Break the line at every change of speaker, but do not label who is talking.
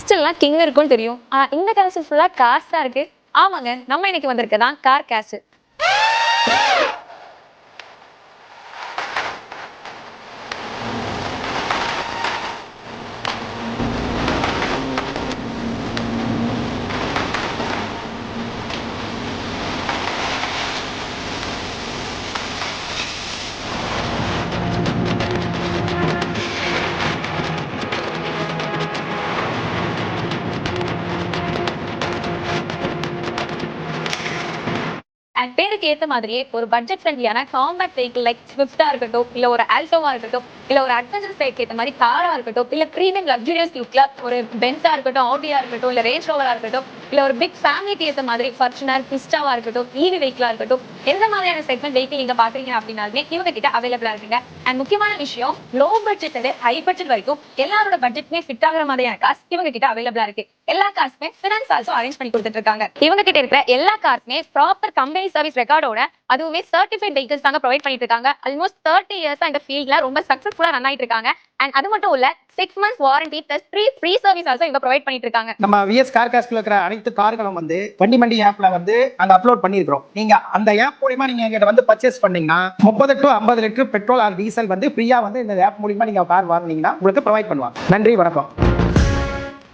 கேஸ்ட்லாம் king இருக்கும்னு தெரியும். இந்த கேஸ்ட் ஃபுல்லா காசா இருக்கு. ஆமாங்க, நம்ம இன்னைக்கு வந்திருக்கதான் கார் கேஸ்ட். அண்ட் பேருக்கு ஏத்த மாதிரியே ஒரு பட்ஜெட் ஃப்ரெண்ட்லியான காம்பேக்ட் வெஹிக்கிள் லைக் ஸ்விஃப்டா இருக்கட்டும், இல்ல ஒரு ஆல்டோவா இருக்கட்டும், இல்ல ஒரு அட்வென்ச்சர் பைக் ஏத்த மாதிரி காரா இருக்கட்டும், இல்ல பிரீமியம் லக்ஸூரியஸ் லுக்ல ஒரு பென்ஸா இருக்கட்டும், ஆடியா இருக்கட்டும், இல்ல ரேஞ்ச் ரோவரா இருக்கட்டும், இல்ல ஒரு பிக் ஃபேமிலிக்கு ஏத்த மாதிரி ஃபார்ச்சுனர், பிஸ்டாவா இருக்கட்டும், ஈவி வெஹிக்கிளா இருக்கட்டும், எந்த மாதிரியான செக்மெண்ட் வெஹிக்கிள் நீங்க பாக்குறீங்க அப்படின்னாலுமே இவங்க கிட்ட அவைலபிளா இருக்குங்க. அண்ட் முக்கியமான விஷயம், லோ பட்ஜெட் ஹை பட்ஜெட் வரைக்கும் எல்லாரோட பட்ஜெட்டுமே ஃபிட் ஆகிற மாதிரியான காசு இவங்க கிட்ட அவைலபிளா இருக்கு. எல்லா காசுமே ஃபினான்ஸ் ஆல்சோ அரேஞ்ச் பண்ணி கொடுத்துட்டு இருக்காங்க. இவங்க கிட்ட இருக்கிற எல்லா காசுமே ப்ராப்பர் கம்பெனி சர்வீஸ் ரெக்கார்டோட, அதுவுமே சர்டிஃபைட் வெஹிக்கிள்ஸ் தாங்க ப்ரொவைட் பண்ணிட்டு இருக்காங்க. ஆல்மோஸ்ட் 30 இயர்ஸா இந்த ஃபீல்ட்ல ரொம்ப சக்சஸ்ஃபுல்லா ரன் ஆயிட்டு இருக்காங்க. அண்ட் அது மட்டும் இல்ல, 6 months warranty plus free service also இவங்க ப்ரொவைட் பண்ணிட்டு இருக்காங்க.
நம்ம விஎஸ் கார் காஸ்ட்ல இருக்கிற அனைத்து கார்களும் வந்து வண்டி மண்டி ஆப்ல வந்து அங்க அப்லோட் பண்ணிருக்கோம். நீங்க அந்த ஆப் மூலமா நீங்க எங்கிட்ட வந்து பர்ச்சேஸ் பண்ணீங்கன்னா 30 to 50 litre petrol R diesel வந்து ஃப்ரீயா வந்து இந்த ஆப் மூலமா நீங்க கார் வாங்குனீங்கன்னா உங்களுக்கு ப்ரொவைட் பண்ணுவாங்க. நன்றி, வணக்கம்.